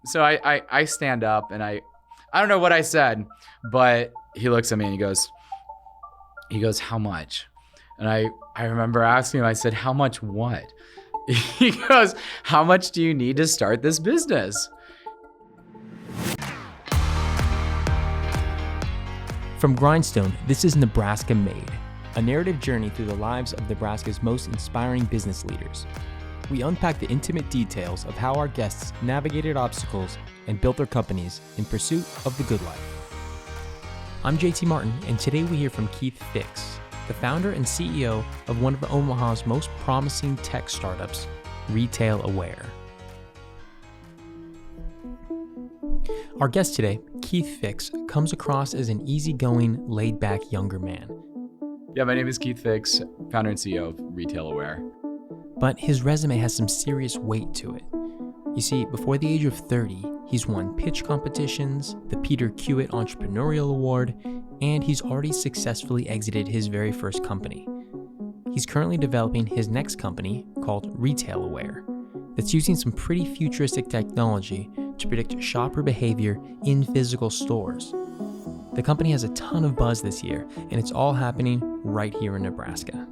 So I stand up and I don't know what I said, but he looks at me and he goes, how much? And I remember asking him, I said, how much what? He goes, how much do you need to start this business? From Grindstone, this is Nebraska Made, a narrative journey through the lives of Nebraska's most inspiring business leaders. We unpack the intimate details of how our guests navigated obstacles and built their companies in pursuit of the good life. I'm JT Martin, and today we hear from Keith Fix, the founder and CEO of one of Omaha's most promising tech startups, Retail Aware. Our guest today, Keith Fix, comes across as an easygoing, laid-back younger man. Yeah, my name is Keith Fix, founder and CEO of Retail Aware. But his resume has some serious weight to it. You see, before the age of 30, he's won pitch competitions, the Peter Kiewit Entrepreneurial Award, and he's already successfully exited his very first company. He's currently developing his next company called Retail Aware that's using some pretty futuristic technology to predict shopper behavior in physical stores. The company has a ton of buzz this year, and it's all happening right here in Nebraska.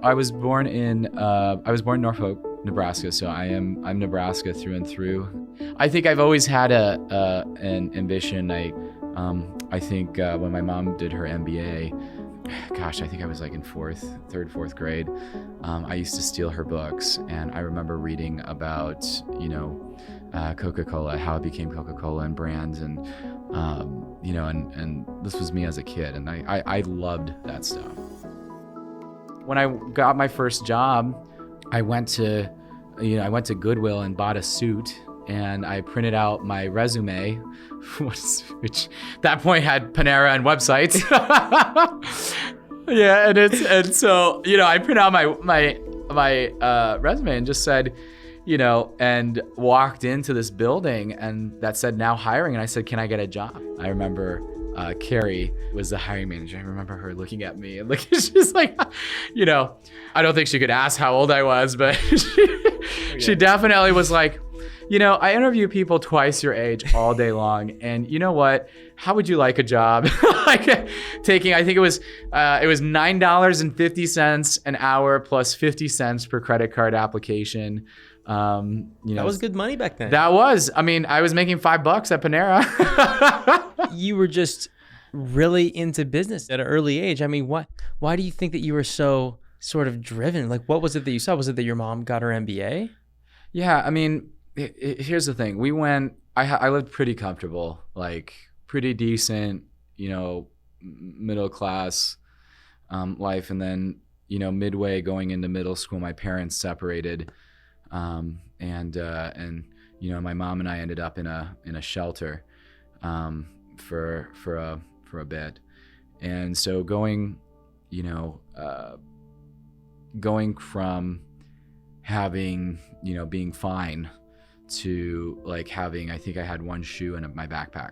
I was born in Norfolk, Nebraska, so I'm Nebraska through and through. I think I've always had an ambition. I think when my mom did her MBA, gosh, I think I was like in third, fourth grade. I used to steal her books, and I remember reading about, Coca-Cola, how it became Coca-Cola and brands, and and this was me as a kid, and I loved that stuff. When I got my first job, I went to Goodwill and bought a suit, and I printed out my resume, which at that point had Panera and websites. Yeah, and so I print out my resume and just said, and walked into this building and that said now hiring, and I said, can I get a job? I remember Carrie was the hiring manager. I remember her looking at me and she's like, I don't think she could ask how old I was, but she definitely was like, I interview people twice your age all day long, and you know what? How would you like a job? Taking, I think it was $9.50 an hour plus 50 cents per credit card application. That was good money back then. That was. I was making $5 at Panera. You were just really into business at an early age. Why do you think that you were so sort of driven? Like, what was it that you saw? Was it that your mom got her MBA? Yeah, here's the thing. I lived pretty comfortable, like pretty decent, middle class life. And then, midway going into middle school, my parents separated. And my mom and I ended up in a shelter for a bit. And so going from having, being fine to like having, I think I had one shoe in my backpack.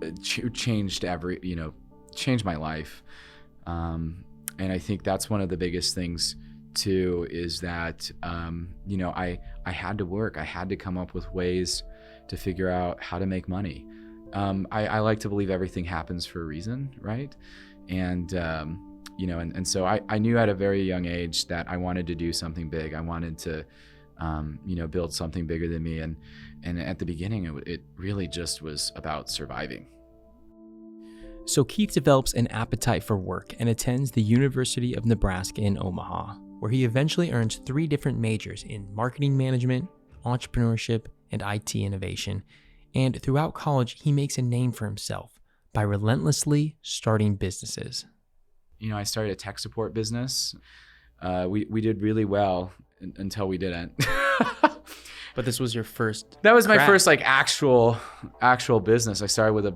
It changed changed my life. And I think that's one of the biggest things too, is that, I had to work. I had to come up with ways to figure out how to make money. I like to believe everything happens for a reason, right? And, and so I knew at a very young age that I wanted to do something big. I wanted to, build something bigger than me. And at the beginning, it really just was about surviving. So Keith develops an appetite for work and attends the University of Nebraska in Omaha, where he eventually earns 3 different majors in marketing management, entrepreneurship, and IT innovation. And throughout college, he makes a name for himself by relentlessly starting businesses. I started a tech support business. We did really well until we didn't. But this was your first. That was my first actual business. I started with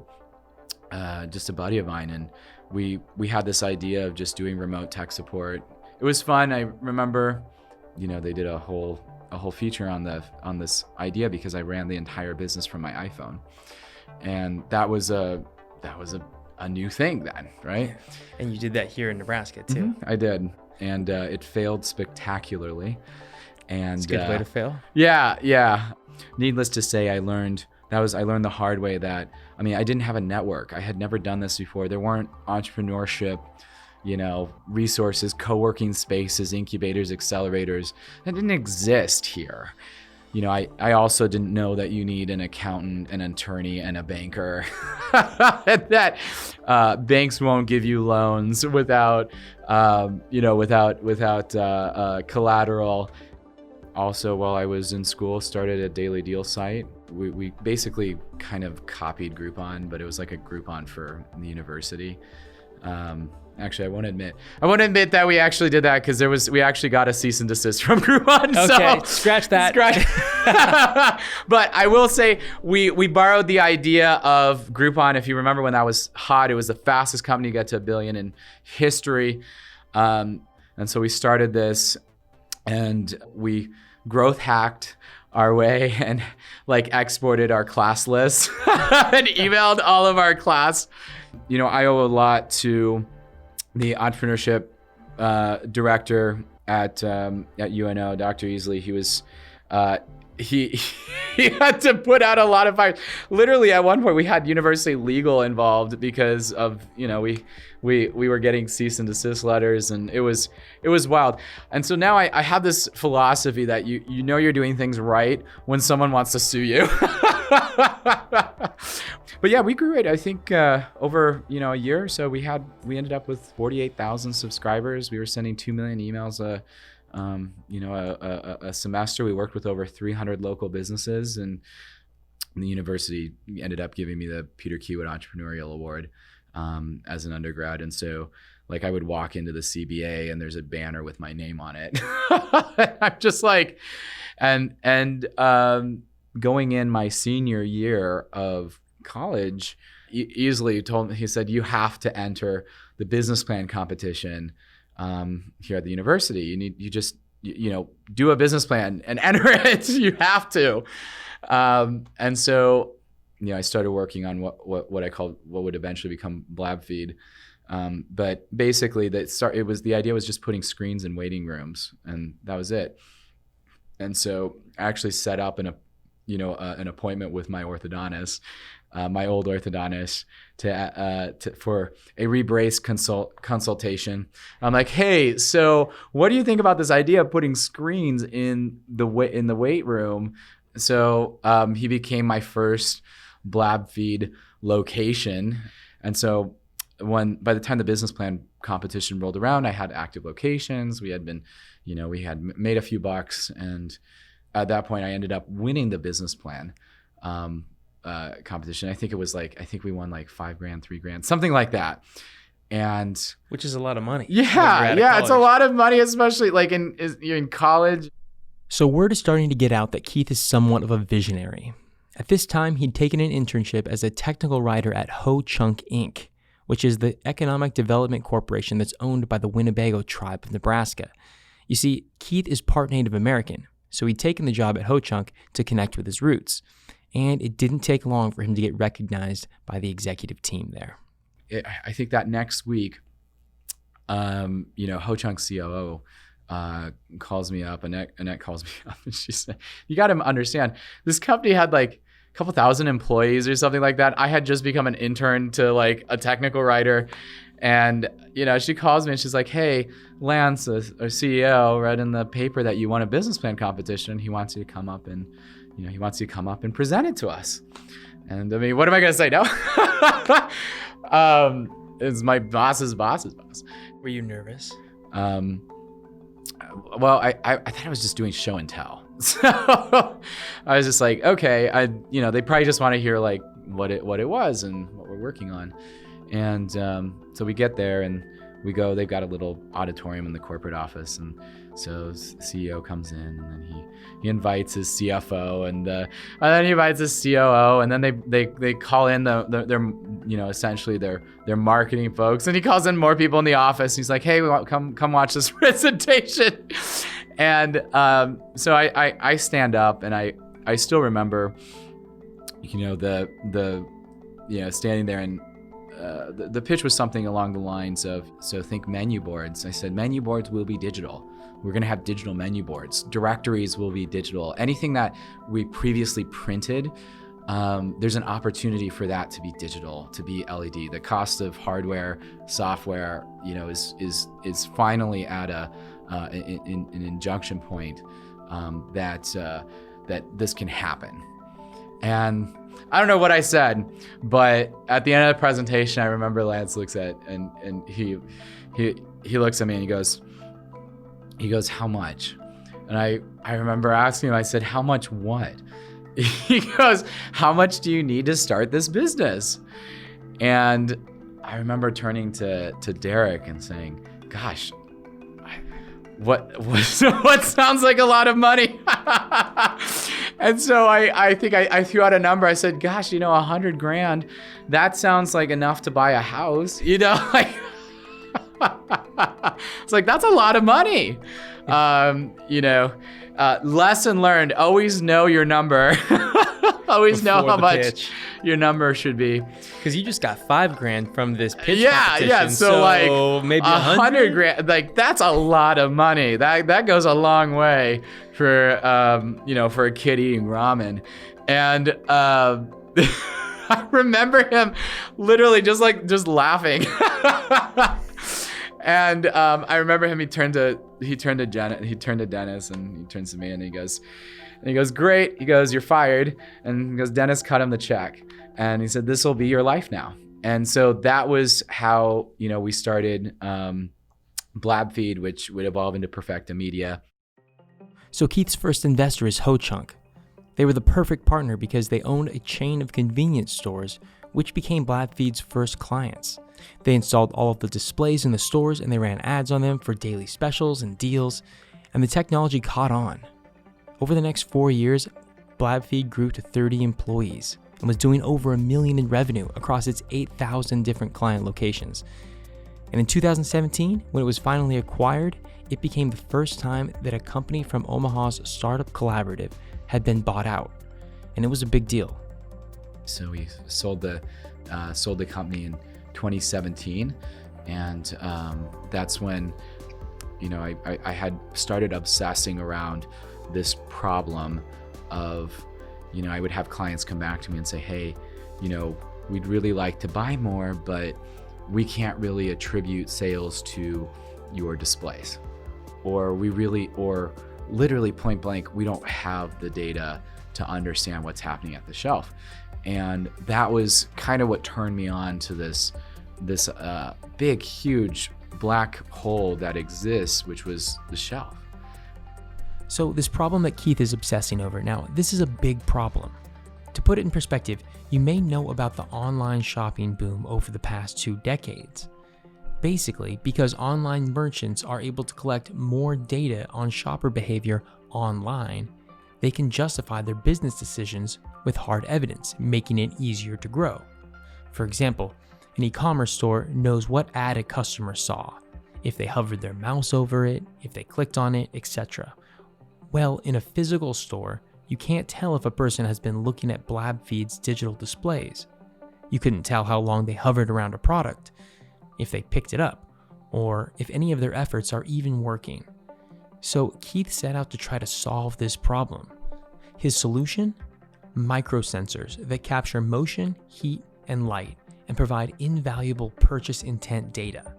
just a buddy of mine, and we had this idea of just doing remote tech support. It was fun. I remember, they did a whole feature on this idea because I ran the entire business from my iPhone, and that was a new thing then, right? And you did that here in Nebraska too. Mm-hmm. I did, and it failed spectacularly. And It's a good way to fail. Yeah. Needless to say, I learned the hard way that, I mean, I didn't have a network. I had never done this before. There weren't entrepreneurship, resources, co-working spaces, incubators, accelerators. That didn't exist here. I also didn't know that you need an accountant, an attorney, and a banker. That banks won't give you loans without collateral. Also, while I was in school, started a daily deal site. We basically kind of copied Groupon, but it was like a Groupon for the university. Actually, I won't admit that we actually did that, because we actually got a cease and desist from Groupon. Okay, so scratch that. But I will say we borrowed the idea of Groupon. If you remember when that was hot, it was the fastest company to get to $1 billion in history. And so we started this, and we growth hacked our way and exported our class list and emailed all of our class. I owe a lot to the entrepreneurship director at UNO, Dr. Easley. He was he had to put out a lot of fires. Literally, at one point, we had university legal involved because of we were getting cease and desist letters, and it was wild. And so now I have this philosophy that you're doing things right when someone wants to sue you. But yeah, we grew it. I think over a year or so, we ended up with 48,000 subscribers. We were sending 2 million emails a semester. We worked with over 300 local businesses, and the university ended up giving me the Peter Kiewit Entrepreneurial Award as an undergrad. And so I would walk into the CBA and there's a banner with my name on it. I'm just going in my senior year of college, Easley told me, he said, you have to enter the business plan competition here at the university. You just do a business plan and enter it. You have to. And so, I started working on what I called, what would eventually become BlabFeed. But basically the idea was just putting screens in waiting rooms, and that was it. And so I actually set up an appointment with my orthodontist, my old orthodontist, for a rebrace consultation. I'm like, hey, so what do you think about this idea of putting screens in the weight room? So he became my first BlabFeed location. And so by the time the business plan competition rolled around, I had active locations. We had been, we had made a few bucks, and at that point, I ended up winning the business plan competition. I think we won $5,000, $3,000, something like that. And which is a lot of money. Yeah, it's a lot of money, especially you're in college. So word is starting to get out that Keith is somewhat of a visionary. At this time, he'd taken an internship as a technical writer at Ho Chunk Inc., which is the economic development corporation that's owned by the Winnebago tribe of Nebraska. You see, Keith is part Native American, so he'd taken the job at Ho Chunk to connect with his roots. And it didn't take long for him to get recognized by the executive team there. I think that next week, Ho Chunk's COO calls me up, Annette calls me up, and she said, you got to understand, this company had a couple thousand employees or something like that. I had just become an intern to a technical writer. And, she calls me and she's like, hey, Lance, our CEO, read in the paper that you won a business plan competition. He wants you to come up and, present it to us. And I mean, what am I going to say? No. It's my boss's boss's boss. Were you nervous? Well, I thought I was just doing show and tell. So I was just like, okay, they probably just want to hear what it was and what we're working on. And so we get there and we go, they've got a little auditorium in the corporate office. And so the CEO comes in, and then he invites his CFO, and then he invites his COO, and then they call in their essentially their marketing folks, and he calls in more people in the office. He's like, hey, come watch this presentation. And so I stand up, and I still remember, standing there, and the pitch was something along the lines of, so think menu boards. I said, menu boards will be digital. We're going to have digital menu boards. Directories will be digital. Anything that we previously printed, there's an opportunity for that to be digital, to be LED. The cost of hardware, software, is finally at an injunction point that this can happen. And I don't know what I said, but at the end of the presentation, I remember Lance looks at and he looks at me and he goes, how much? And I remember asking him, I said, how much what? He goes, how much do you need to start this business? And I remember turning to Derek and saying, gosh, what sounds like a lot of money? And so I think I threw out a number. I said, gosh, $100,000, that sounds like enough to buy a house, like, it's like, that's a lot of money. Lesson learned, always know your number. Always know how much your number should be. Because you just got $5,000 from this pitch competition. Yeah. So like maybe $100,000, like that's a lot of money. That goes a long way for for a kid eating ramen. And I remember him literally just laughing. And I remember him. He turned to Dennis, and he turns to me, and he goes, great. He goes, you're fired. And he goes, Dennis cut him the check, and he said, this will be your life now. And so that was how we started BlabFeed, which would evolve into Perfecta Media. So Keith's first investor is Ho-Chunk. They were the perfect partner because they owned a chain of convenience stores, which became BlabFeed's first clients. They installed all of the displays in the stores and they ran ads on them for daily specials and deals, and the technology caught on. Over the next 4 years, BlabFeed grew to 30 employees and was doing over $1 million in revenue across its 8,000 different client locations. And in 2017, when it was finally acquired, it became the first time that a company from Omaha's startup collaborative had been bought out, and it was a big deal. So we sold the company in 2017, and that's when I had started obsessing around this problem of I would have clients come back to me and say, hey, we'd really like to buy more, but we can't really attribute sales to your displays, or literally point blank, we don't have the data to understand what's happening at the shelf. And that was kind of what turned me on to this big, huge black hole that exists, which was the shelf. So this problem that Keith is obsessing over, now this is a big problem. To put it in perspective, you may know about the online shopping boom over the past 2 decades. Basically, because online merchants are able to collect more data on shopper behavior online, they can justify their business decisions with hard evidence, making it easier to grow. For example, an e-commerce store knows what ad a customer saw, if they hovered their mouse over it, if they clicked on it, etc. Well, in a physical store, you can't tell if a person has been looking at BlabFeed's digital displays. You couldn't tell how long they hovered around a product, if they picked it up, or if any of their efforts are even working. So Keith set out to try to solve this problem. His solution? Microsensors that capture motion, heat, and light and provide invaluable purchase intent data.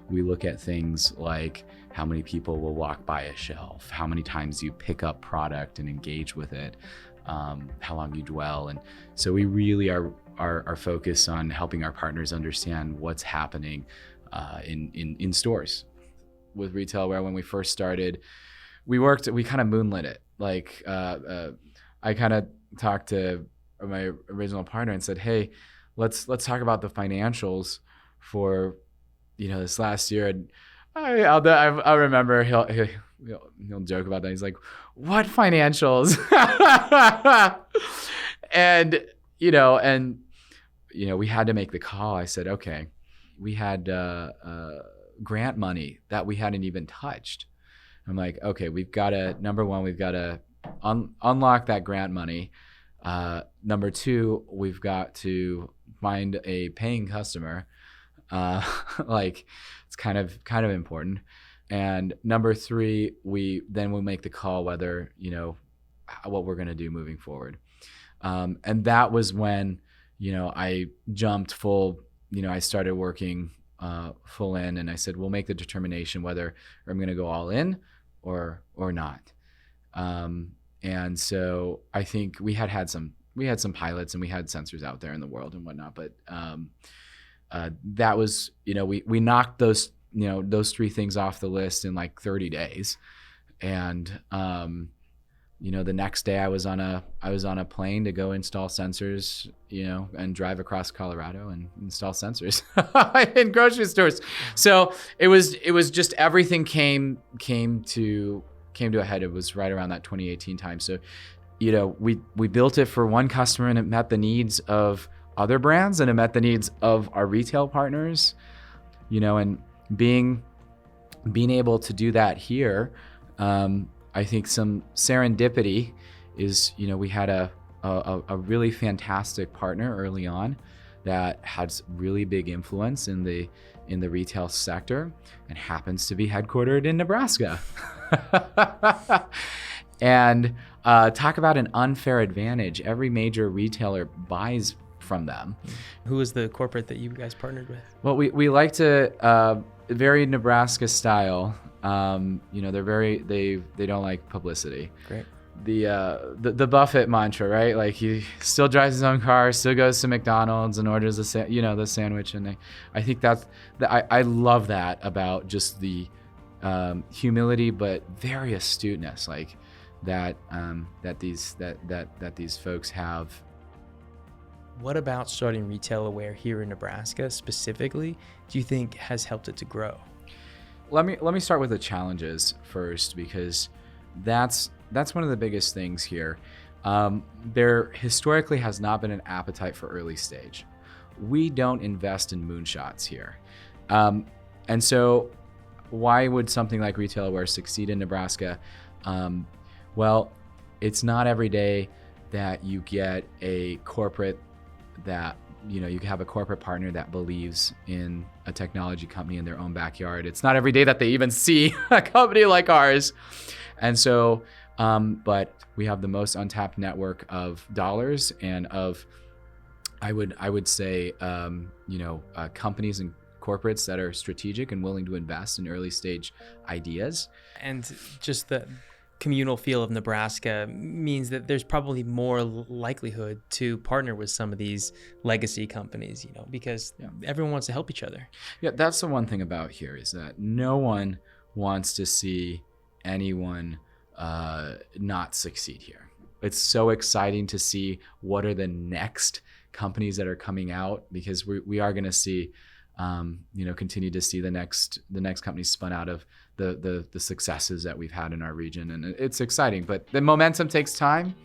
We look at things like how many people will walk by a shelf, how many times you pick up product and engage with it, how long you dwell. And so we really are focused on helping our partners understand what's happening in stores. With retail, where when we first started, we kind of moonlit it. Like I kind of talked to my original partner and said, hey, let's talk about the financials for this last year. And I'll remember he'll joke about that. He's like, what financials? and we had to make the call. I said, okay, we had grant money that we hadn't even touched. I'm like, okay, number one, we've got to unlock that grant money. Number two, we've got to find a paying customer. Like it's kind of important. And number 3, we'll make the call whether, what we're going to do moving forward. And that was when, I jumped full, I started working full in, and I said, we'll make the determination whether I'm going to go all in or not. And so I think we had some pilots, and we had sensors out there in the world and whatnot, but that was, we knocked those 3 things off the list in like 30 days. And, the next day I was on a plane to go install sensors, and drive across Colorado and install sensors in grocery stores. So it was just everything came to a head. It was right around that 2018 time. So, we built it for one customer, and it met the needs of other brands, and it met the needs of our retail partners, and being able to do that here. I think some serendipity is, we had a really fantastic partner early on that had really big influence in the retail sector and happens to be headquartered in Nebraska. And talk about an unfair advantage. Every major retailer buys from them. Who is the corporate that you guys partnered with? Well, we like to very Nebraska style. They're they don't like publicity. Great. The Buffett mantra, right? Like he still drives his own car, still goes to McDonald's and orders the sandwich, and I think I love that about just the humility, but very astuteness, like that these folks have. What about starting Retail Aware here in Nebraska specifically do you think has helped it to grow? Let me start with the challenges first, because that's one of the biggest things here. There historically has not been an appetite for early stage. We don't invest in moonshots here. And so why would something like Retail Aware succeed in Nebraska? Well, it's not every day that you get a corporate that, you have a corporate partner that believes in a technology company in their own backyard. It's not every day that they even see a company like ours. And so, but we have the most untapped network of dollars and of, I would say, companies and corporates that are strategic and willing to invest in early stage ideas. And just the communal feel of Nebraska means that there's probably more likelihood to partner with some of these legacy companies, because everyone wants to help each other. Yeah, that's the one thing about here is that no one wants to see anyone not succeed here. It's so exciting to see what are the next companies that are coming out, because we are going to see, continue to see the next companies spun out of the successes that we've had in our region, and it's exciting. But the momentum takes time.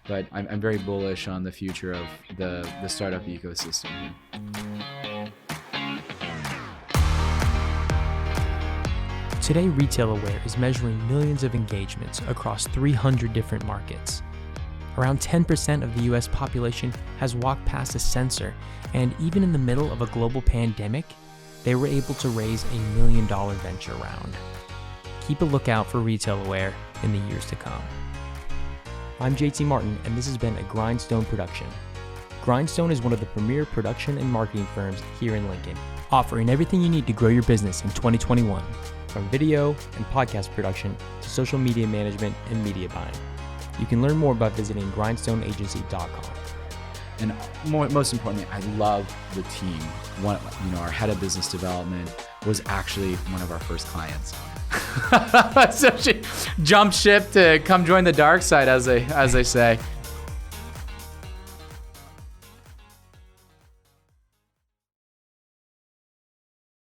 But I'm very bullish on the future of the startup ecosystem here. Today, Retail Aware is measuring millions of engagements across 300 different markets. Around 10% of the US population has walked past a sensor, and even in the middle of a global pandemic, they were able to raise $1 million venture round. Keep a lookout for Retail Aware in the years to come. I'm JT Martin, and this has been a Grindstone production. Grindstone is one of the premier production and marketing firms here in Lincoln, offering everything you need to grow your business in 2021, from video and podcast production to social media management and media buying. You can learn more by visiting grindstoneagency.com. And most importantly, I love the team. Our head of business development was actually one of our first clients. So she jumped ship to come join the dark side, as they say.